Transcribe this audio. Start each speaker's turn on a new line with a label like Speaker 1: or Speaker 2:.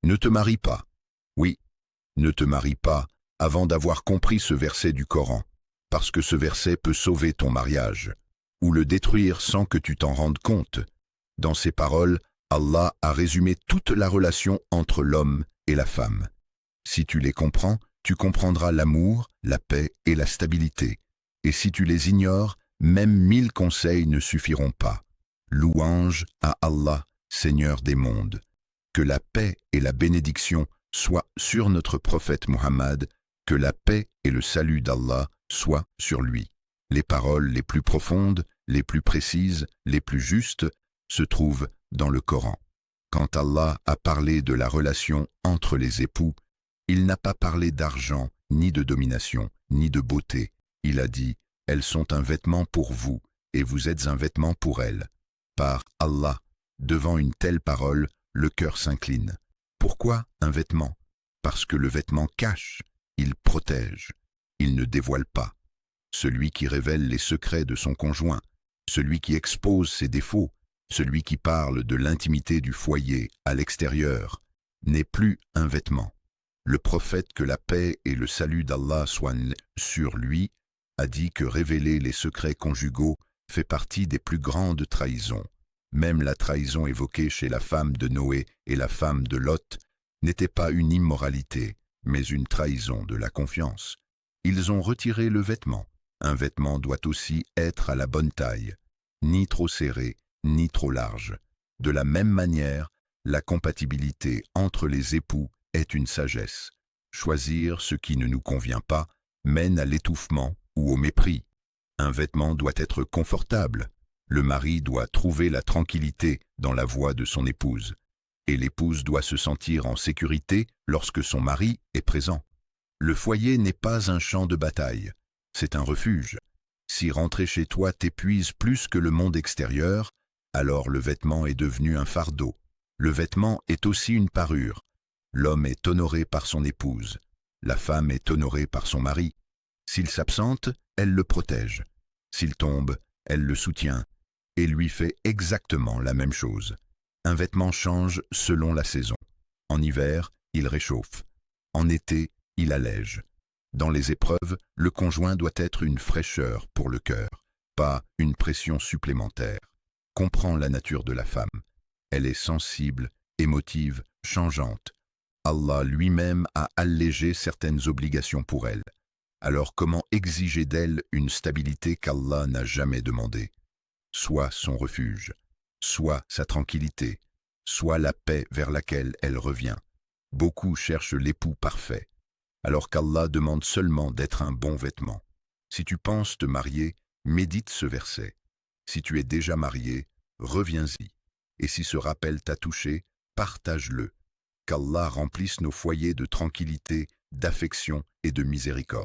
Speaker 1: Ne te marie pas. Oui, ne te marie pas avant d'avoir compris ce verset du Coran, parce que ce verset peut sauver ton mariage, ou le détruire sans que tu t'en rendes compte. Dans ces paroles, Allah a résumé toute la relation entre l'homme et la femme. Si tu les comprends, tu comprendras l'amour, la paix et la stabilité. Et si tu les ignores, même 1000 conseils ne suffiront pas. Louange à Allah, Seigneur des mondes. Que la paix et la bénédiction soient sur notre prophète Muhammad, que la paix et le salut d'Allah soient sur lui. Les paroles les plus profondes, les plus précises, les plus justes se trouvent dans le Coran. Quand Allah a parlé de la relation entre les époux, il n'a pas parlé d'argent, ni de domination, ni de beauté. Il a dit « Elles sont un vêtement pour vous, et vous êtes un vêtement pour elles. » Par Allah, devant une telle parole, le cœur s'incline. Pourquoi un vêtement? Parce que le vêtement cache, il protège, il ne dévoile pas. Celui qui révèle les secrets de son conjoint, celui qui expose ses défauts, celui qui parle de l'intimité du foyer à l'extérieur, n'est plus un vêtement. Le prophète, que la paix et le salut d'Allah soient sur lui, a dit que révéler les secrets conjugaux fait partie des plus grandes trahisons. Même la trahison évoquée chez la femme de Noé et la femme de Lot n'était pas une immoralité, mais une trahison de la confiance. Ils ont retiré le vêtement. Un vêtement doit aussi être à la bonne taille, ni trop serré, ni trop large. De la même manière, la compatibilité entre les époux est une sagesse. Choisir ce qui ne nous convient pas mène à l'étouffement ou au mépris. Un vêtement doit être confortable. Le mari doit trouver la tranquillité dans la voix de son épouse, et l'épouse doit se sentir en sécurité lorsque son mari est présent. Le foyer n'est pas un champ de bataille, c'est un refuge. Si rentrer chez toi t'épuise plus que le monde extérieur, alors le vêtement est devenu un fardeau. Le vêtement est aussi une parure. L'homme est honoré par son épouse, la femme est honorée par son mari. S'il s'absente, elle le protège. S'il tombe, elle le soutient et lui fait exactement la même chose. Un vêtement change selon la saison. En hiver, il réchauffe. En été, il allège. Dans les épreuves, le conjoint doit être une fraîcheur pour le cœur, pas une pression supplémentaire. Comprends la nature de la femme. Elle est sensible, émotive, changeante. Allah lui-même a allégé certaines obligations pour elle. Alors comment exiger d'elle une stabilité qu'Allah n'a jamais demandée? Soit son refuge, soit sa tranquillité, soit la paix vers laquelle elle revient. Beaucoup cherchent l'époux parfait, alors qu'Allah demande seulement d'être un bon vêtement. Si tu penses te marier, médite ce verset. Si tu es déjà marié, reviens-y. Et si ce rappel t'a touché, partage-le. Qu'Allah remplisse nos foyers de tranquillité, d'affection et de miséricorde.